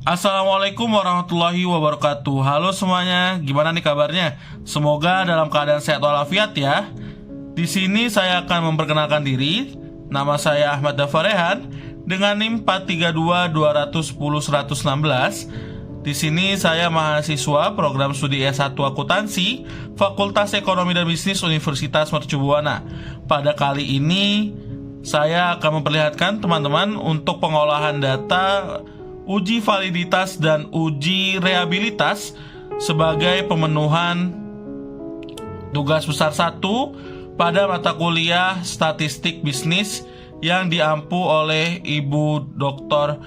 Assalamualaikum warahmatullahi wabarakatuh. Halo semuanya, gimana nih kabarnya? Semoga dalam keadaan sehat walafiat ya. Di sini saya akan memperkenalkan diri. Nama saya Ahmad Dafarehan dengan NIM 432210116. Di sini saya mahasiswa program studi S1 Akuntansi Fakultas Ekonomi dan Bisnis Universitas Mercu Buana. Pada kali ini saya akan memperlihatkan teman-teman untuk pengolahan data, uji validitas dan uji reabilitas sebagai pemenuhan tugas besar 1 pada mata kuliah Statistik Bisnis yang diampu oleh Ibu Dr.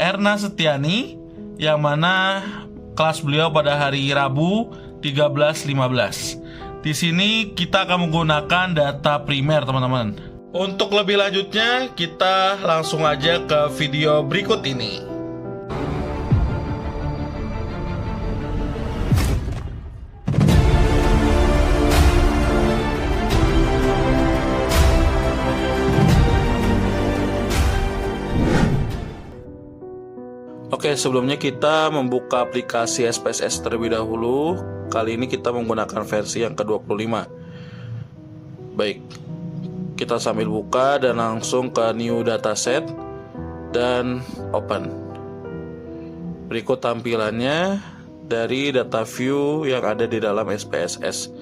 Erna Setiani, yang mana kelas beliau pada hari Rabu 13.15. Di sini kita akan menggunakan data primer, teman-teman. Untuk lebih lanjutnya, kita langsung aja ke video berikut ini. Oke, sebelumnya kita membuka aplikasi SPSS terlebih dahulu. Kali ini kita menggunakan versi yang ke-25. Baik, kita sambil buka dan langsung ke new dataset dan open. Berikut tampilannya dari data view yang ada di dalam SPSS.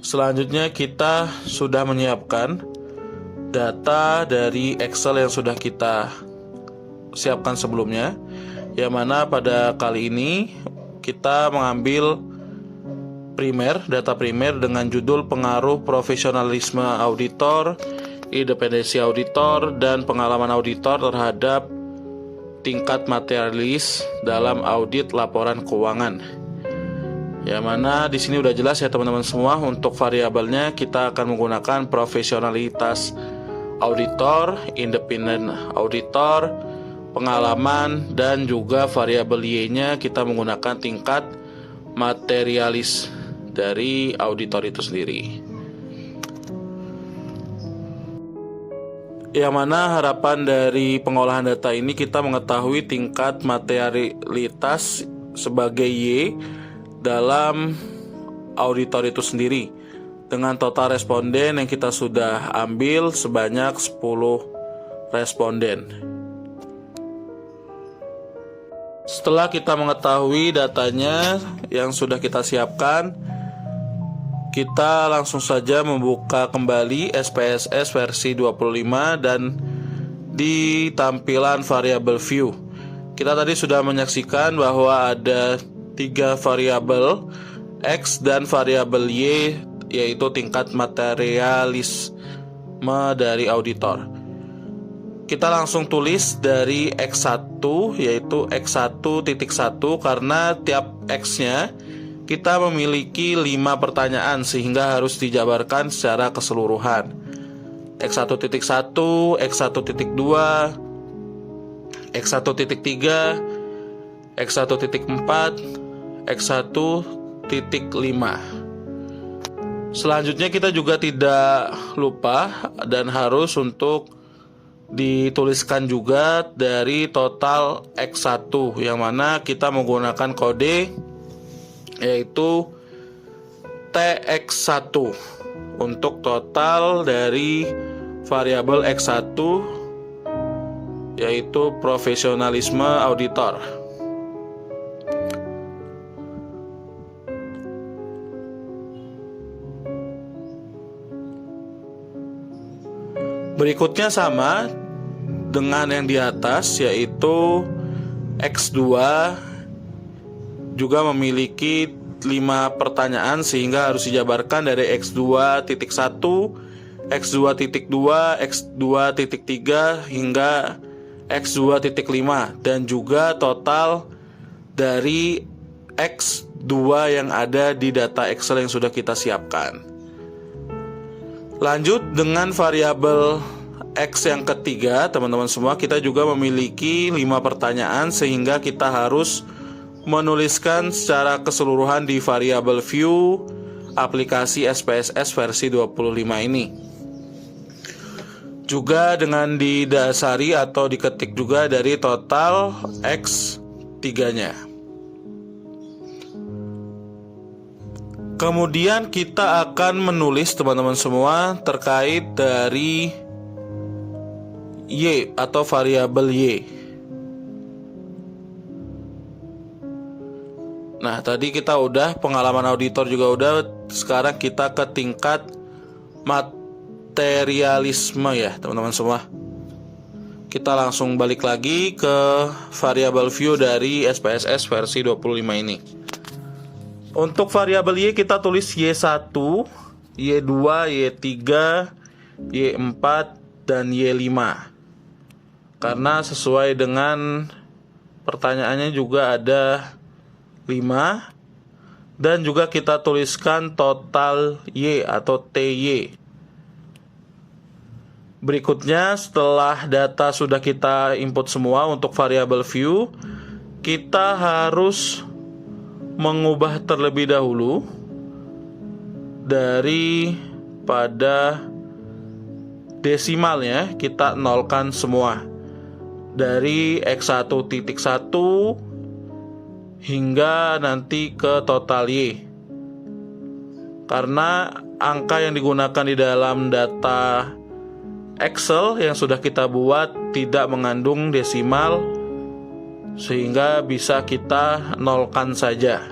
Selanjutnya kita sudah menyiapkan data dari Excel yang sudah kita siapkan sebelumnya, yang mana pada kali ini kita mengambil data primer dengan judul pengaruh profesionalisme auditor, independensi auditor, dan pengalaman auditor terhadap tingkat materialis dalam audit laporan keuangan. Yang mana di sini udah jelas ya teman-teman semua. Untuk variabelnya kita akan menggunakan profesionalitas auditor, independent auditor, pengalaman, dan juga variabel Y-nya kita menggunakan tingkat materialis dari auditor itu sendiri. Yang mana harapan dari pengolahan data ini kita mengetahui tingkat materialitas sebagai Y dalam auditor itu sendiri dengan total responden yang kita sudah ambil sebanyak 10 responden. Setelah kita mengetahui datanya yang sudah kita siapkan, kita langsung saja membuka kembali SPSS versi 25 dan di tampilan variabel view. Kita tadi sudah menyaksikan bahwa ada 3 variabel X dan variabel Y, yaitu tingkat materialisme dari auditor. Kita langsung tulis dari X1, yaitu X1.1, karena tiap X-nya kita memiliki 5 pertanyaan sehingga harus dijabarkan secara keseluruhan. X1.1, X1.2, X1.3, X1.4, X1.5. Selanjutnya kita juga tidak lupa dan harus untuk dituliskan juga dari total X1, yang mana kita menggunakan kode yaitu TX1 untuk total dari variabel X1, yaitu profesionalisme auditor. Berikutnya sama dengan yang di atas, yaitu X2 juga memiliki 5 pertanyaan sehingga harus dijabarkan dari X2.1, X2.2, X2.3 hingga X2.5, dan juga total dari X2 yang ada di data Excel yang sudah kita siapkan. Lanjut dengan variabel X yang ketiga, teman-teman semua, kita juga memiliki 5 pertanyaan sehingga kita harus menuliskan secara keseluruhan di variabel view aplikasi SPSS versi 25 ini. Juga dengan didasari atau diketik juga dari total X tiganya. Kemudian kita akan menulis teman-teman semua terkait dari Y atau variabel Y. Nah, tadi kita udah pengalaman auditor juga udah. Sekarang kita ke tingkat materialisme ya teman-teman semua. Kita langsung balik lagi ke variabel view dari SPSS versi 25 ini. Untuk variabel Y kita tulis Y1, Y2, Y3, Y4, dan Y5. Karena sesuai dengan pertanyaannya juga ada 5. Dan juga kita tuliskan total Y atau TY. Berikutnya, setelah data sudah kita input semua untuk variabel view, kita harus mengubah terlebih dahulu daripada desimalnya, kita nolkan semua dari X1.1 hingga nanti ke total Y. Karena angka yang digunakan di dalam data Excel yang sudah kita buat tidak mengandung desimal, sehingga bisa kita nolkan saja.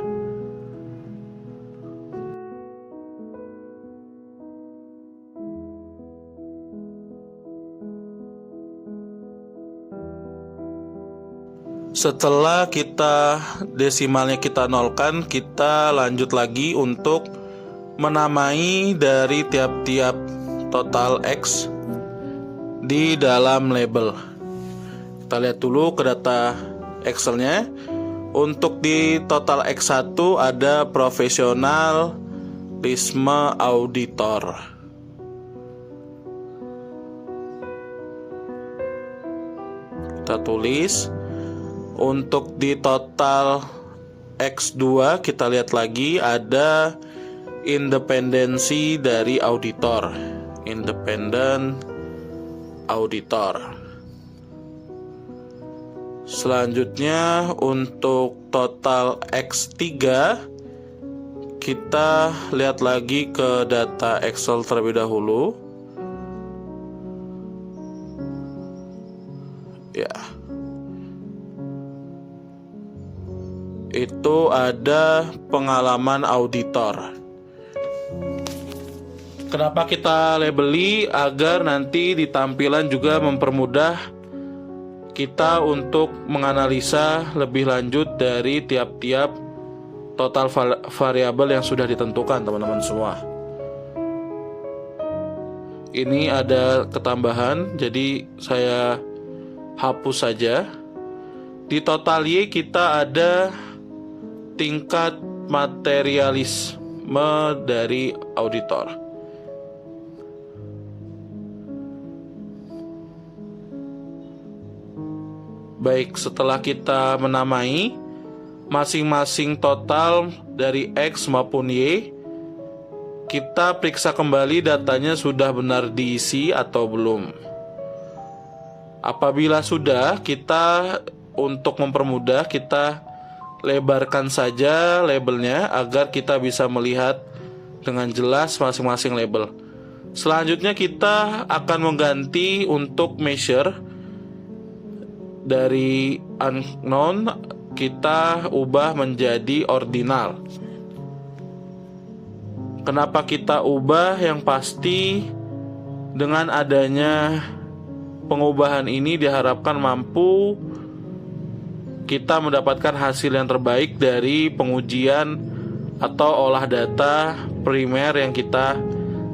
Setelah desimalnya kita nolkan, kita lanjut lagi untuk menamai dari tiap-tiap total X di dalam label. Kita lihat dulu ke data Excelnya. Untuk di total X1 ada profesionalisme auditor. Kita tulis. Untuk di total X2 kita lihat lagi ada independensi dari auditor. Independent auditor. Selanjutnya untuk total X3 kita lihat lagi ke data Excel terlebih dahulu. Ya. Itu ada pengalaman auditor. Kenapa kita labeli? Agar nanti di tampilan juga mempermudah kita untuk menganalisa lebih lanjut dari tiap-tiap total variabel yang sudah ditentukan teman-teman semua. Ini ada ketambahan, jadi saya hapus saja. Di total Y kita ada tingkat materialisme dari auditor. Baik, setelah kita menamai masing-masing total dari X maupun Y, kita periksa kembali datanya sudah benar diisi atau belum. Apabila sudah, kita untuk mempermudah kita lebarkan saja labelnya agar kita bisa melihat dengan jelas masing-masing label. Selanjutnya kita akan mengganti untuk measure. Dari unknown kita ubah menjadi ordinal. Kenapa kita ubah? Yang pasti dengan adanya pengubahan ini diharapkan mampu kita mendapatkan hasil yang terbaik dari pengujian atau olah data primer yang kita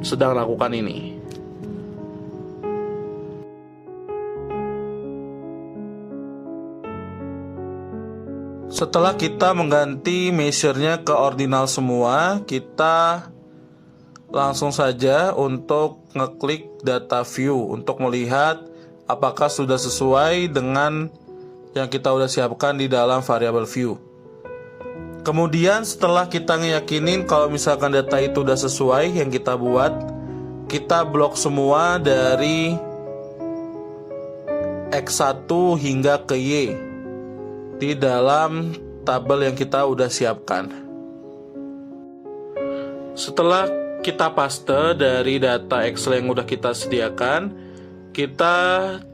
sedang lakukan ini. Setelah kita mengganti measure-nya ke ordinal semua, kita langsung saja untuk ngeklik data view untuk melihat apakah sudah sesuai dengan yang kita udah siapkan di dalam variabel view. Kemudian setelah kita ngeyakinin kalau misalkan data itu udah sesuai yang kita buat, kita blok semua dari X1 hingga ke Y. di dalam tabel yang kita udah siapkan. Setelah kita paste dari data Excel yang udah kita sediakan, kita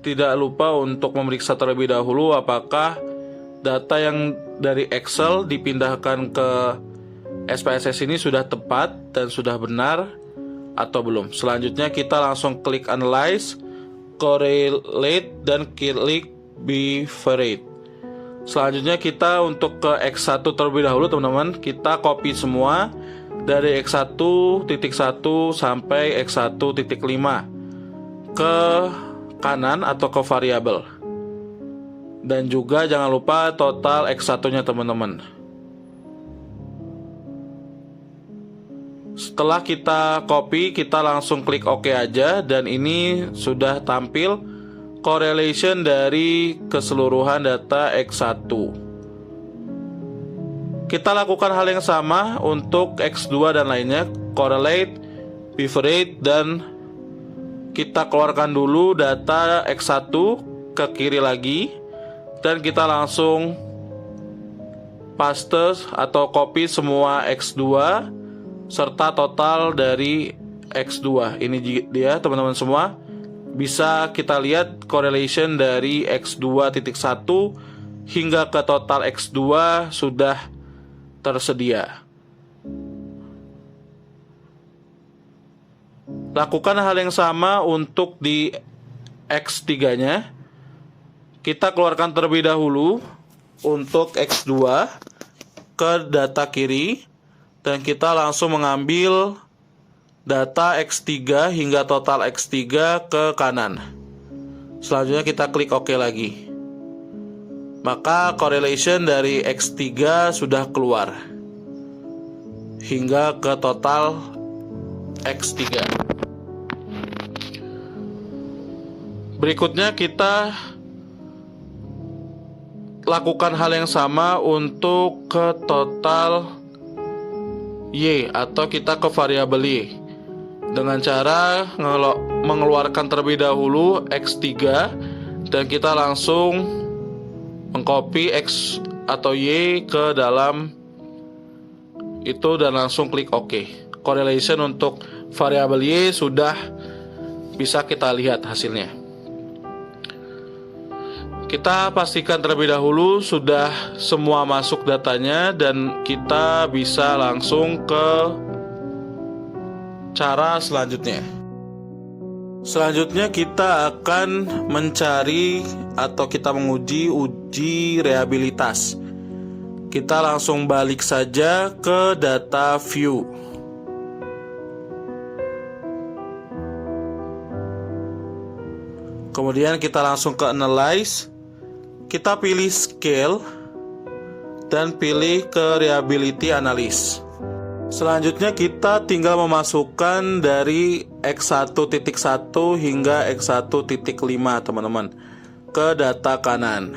tidak lupa untuk memeriksa terlebih dahulu apakah data yang dari Excel dipindahkan ke SPSS ini sudah tepat dan sudah benar atau belum. Selanjutnya kita langsung klik Analyze, Correlate, dan klik Bifurcate. Selanjutnya kita untuk ke X1 terlebih dahulu teman-teman. Kita copy semua dari X1.1 sampai X1.5 ke kanan atau ke variabel. Dan juga jangan lupa total X1-nya teman-teman. Setelah kita copy, kita langsung klik OK aja, dan ini sudah tampil correlation dari keseluruhan data X1. Kita lakukan hal yang sama untuk X2 dan lainnya, correlate, bifurcate, dan kita keluarkan dulu data X1 ke kiri lagi, dan kita langsung paste atau copy semua X2 serta total dari X2. Ini dia teman-teman semua. Bisa kita lihat correlation dari X2.1 hingga ke total X2 sudah tersedia. Lakukan hal yang sama untuk di X3-nya. Kita keluarkan terlebih dahulu untuk X2 ke data kiri, dan kita langsung mengambil data X3 hingga total X3 ke kanan. Selanjutnya kita klik OK lagi. Maka correlation dari X3 sudah keluar hingga ke total X3. Berikutnya kita lakukan hal yang sama untuk ke total Y atau kita ke variabel Y dengan cara mengeluarkan terlebih dahulu X3 dan kita langsung mengcopy X atau Y ke dalam itu dan langsung klik OK. Correlation untuk variabel Y sudah bisa kita lihat hasilnya. Kita pastikan terlebih dahulu sudah semua masuk datanya, dan kita bisa langsung ke cara selanjutnya. Selanjutnya kita akan mencari atau kita menguji uji reliabilitas. Kita langsung balik saja ke data view. Kemudian kita langsung ke analyze. Kita pilih scale dan pilih ke reliability analysis. Selanjutnya kita tinggal memasukkan dari X1.1 hingga X1.5 teman-teman ke data kanan.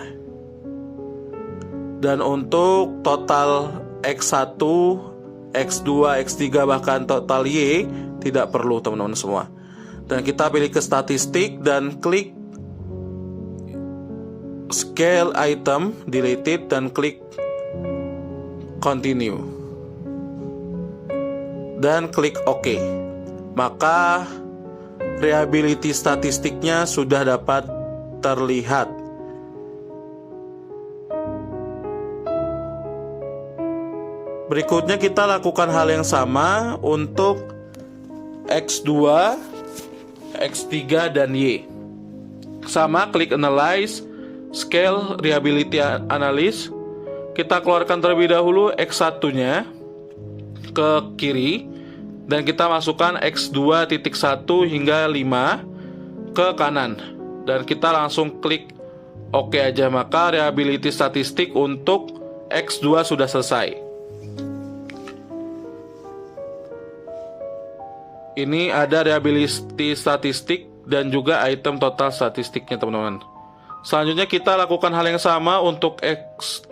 Dan untuk total X1, X2, X3 bahkan total Y tidak perlu teman-teman semua. Dan kita pilih ke statistik dan klik scale item deleted dan klik continue dan klik OK. Maka reliability statistiknya sudah dapat terlihat. Berikutnya kita lakukan hal yang sama untuk X2, X3 dan Y. Sama, klik analyze, scale, reliability analysis. Kita keluarkan terlebih dahulu X1-nya ke kiri, dan kita masukkan X2.1 hingga 5 ke kanan, dan kita langsung klik OK aja. Maka reliability statistik untuk X2 sudah selesai. Ini ada reliability statistik dan juga item total statistiknya teman-teman. Selanjutnya kita lakukan hal yang sama untuk X3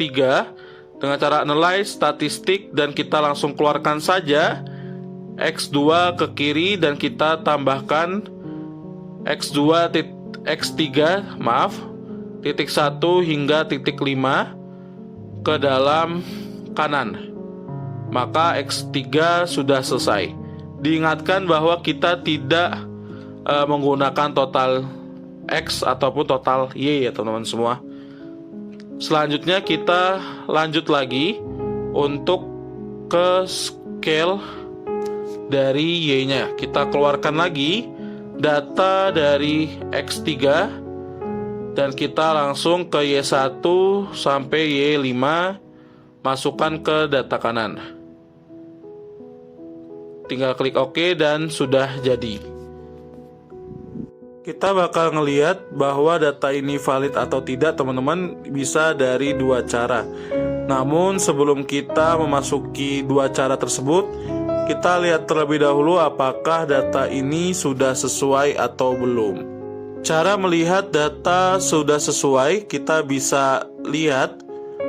dengan cara analyze statistik, dan kita langsung keluarkan saja X2 ke kiri dan kita tambahkan X3 titik 1 hingga titik 5 ke dalam kanan, maka X3 sudah selesai. Diingatkan bahwa kita tidak menggunakan total X ataupun total Y ya teman-teman semua. Selanjutnya kita lanjut lagi untuk ke scale dari Y-nya. Kita keluarkan lagi data dari X3 dan kita langsung ke Y1 sampai Y5, masukkan ke data kanan. Tinggal klik OK dan sudah jadi. Kita bakal ngelihat bahwa data ini valid atau tidak teman-teman bisa dari dua cara. Namun sebelum kita memasuki dua cara tersebut, kita lihat terlebih dahulu apakah data ini sudah sesuai atau belum. Cara melihat data sudah sesuai, kita bisa lihat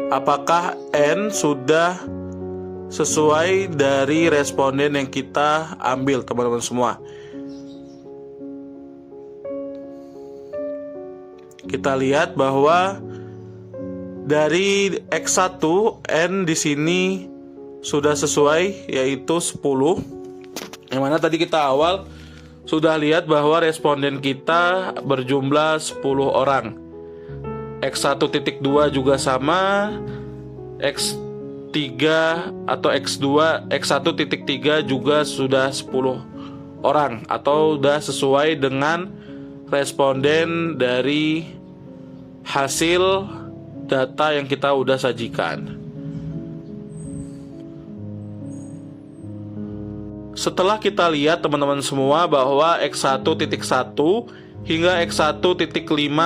apakah N sudah sesuai dari responden yang kita ambil teman-teman semua. Kita lihat bahwa dari X1 N di sini sudah sesuai, yaitu 10. Yang mana tadi kita awal sudah lihat bahwa responden kita berjumlah 10 orang. X1.2 juga sama, X3 atau X1.3 juga sudah 10 orang atau sudah sesuai dengan responden dari hasil data yang kita udah sajikan. Setelah kita lihat teman-teman semua bahwa X1.1 hingga X1.5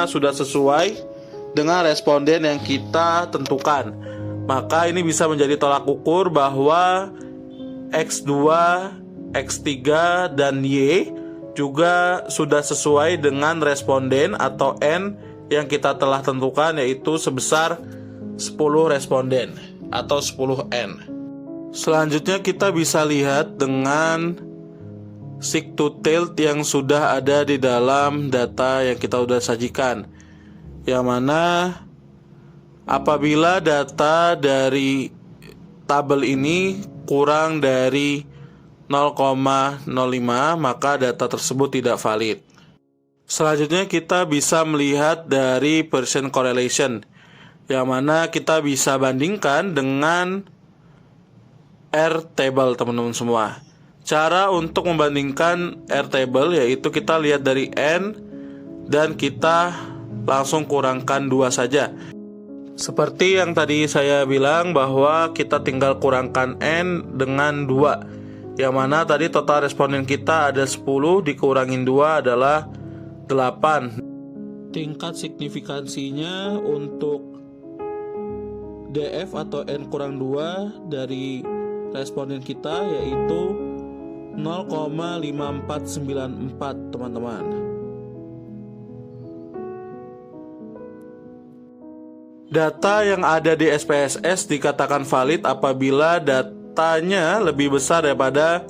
sudah sesuai dengan responden yang kita tentukan, maka ini bisa menjadi tolak ukur bahwa X2, X3, dan Y juga sudah sesuai dengan responden atau N yang kita telah tentukan, yaitu sebesar 10 responden atau 10N. Selanjutnya kita bisa lihat dengan seek to tilt yang sudah ada di dalam data yang kita sudah sajikan, yang mana apabila data dari tabel ini kurang dari 0,05 maka data tersebut tidak valid. Selanjutnya kita bisa melihat dari Pearson correlation, yang mana kita bisa bandingkan dengan R table teman-teman semua. Cara untuk membandingkan R table yaitu kita lihat dari N dan kita langsung kurangkan 2 saja. Seperti yang tadi saya bilang bahwa kita tinggal kurangkan N dengan 2, yang mana tadi total responden kita ada 10, dikurangin 2 adalah 8. Tingkat signifikansinya untuk DF atau N kurang 2 dari responden kita yaitu 0,5494 teman-teman. Data yang ada di SPSS dikatakan valid apabila datanya lebih besar daripada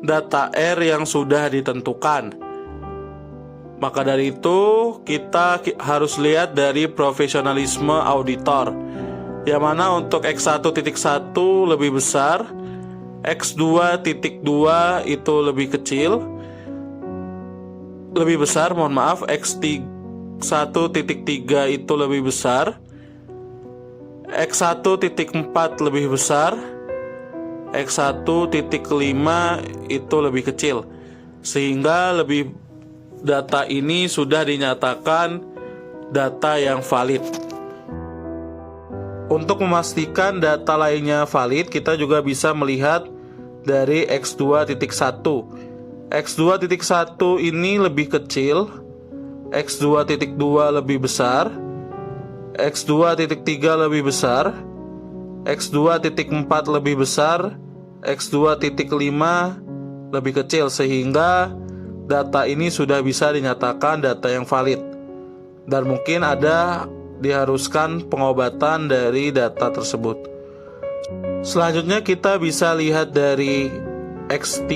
data R yang sudah ditentukan. Maka dari itu kita harus lihat dari profesionalisme auditor, yang mana untuk X1.1 lebih besar, X2.2 itu lebih kecil, lebih besar, X1.3 itu lebih besar, X1.4 lebih besar, X1.5 itu lebih kecil, sehingga data ini sudah dinyatakan data yang valid. Untuk memastikan data lainnya valid, kita juga bisa melihat dari X2.1. X2.1 ini lebih kecil, X2.2 lebih besar, X2.3 lebih besar, X2.4 lebih besar, X2.5 lebih kecil, sehingga data ini sudah bisa dinyatakan data yang valid. Dan mungkin diharuskan pengobatan dari data tersebut. Selanjutnya kita bisa lihat dari X3,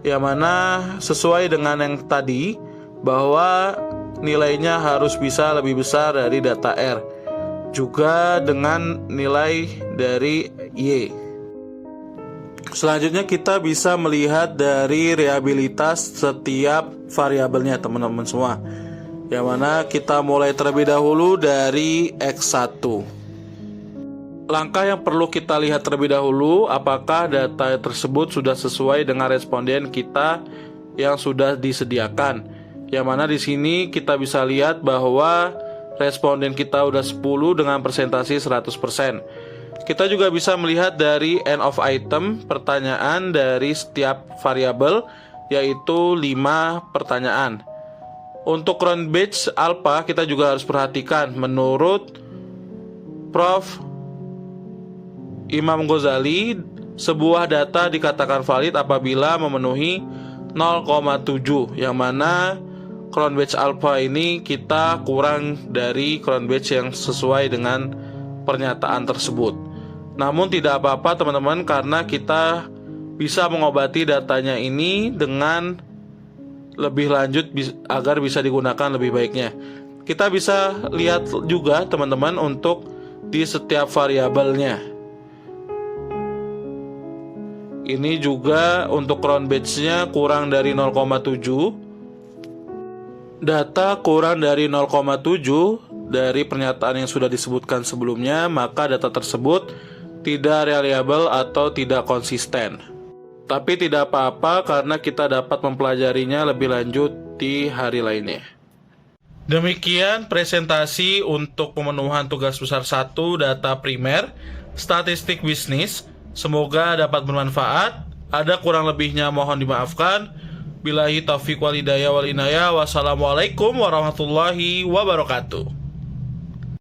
yang mana sesuai dengan yang tadi bahwa nilainya harus bisa lebih besar dari data R. juga dengan nilai dari Y. Selanjutnya kita bisa melihat dari reliabilitas setiap variabelnya teman-teman semua, yang mana kita mulai terlebih dahulu dari X1. Langkah yang perlu kita lihat terlebih dahulu, apakah data tersebut sudah sesuai dengan responden kita yang sudah disediakan. Yang mana di sini kita bisa lihat bahwa responden kita udah 10 dengan presentasi 100%. Kita juga bisa melihat dari end of item pertanyaan dari setiap variabel, yaitu 5 pertanyaan. Untuk round batch alpha kita juga harus perhatikan. Menurut Prof. Imam Ghazali, sebuah data dikatakan valid apabila memenuhi 0,7, yang mana crown batch alpha ini kita kurang dari crown batch yang sesuai dengan pernyataan tersebut. Namun tidak apa-apa teman-teman, karena kita bisa mengobati datanya ini dengan lebih lanjut agar bisa digunakan lebih baiknya. Kita bisa lihat juga teman-teman untuk di setiap variabelnya. Ini juga untuk crown batch-nya kurang dari 0,7. Data kurang dari 0,7 dari pernyataan yang sudah disebutkan sebelumnya, maka data tersebut tidak reliable atau tidak konsisten. Tapi tidak apa-apa karena kita dapat mempelajarinya lebih lanjut di hari lainnya. Demikian presentasi untuk pemenuhan tugas besar 1 data primer, statistik bisnis. Semoga dapat bermanfaat. Ada kurang lebihnya mohon dimaafkan. Billahi taufiq wal hidayah wal inayah. Wassalamualaikum warahmatullahi wabarakatuh.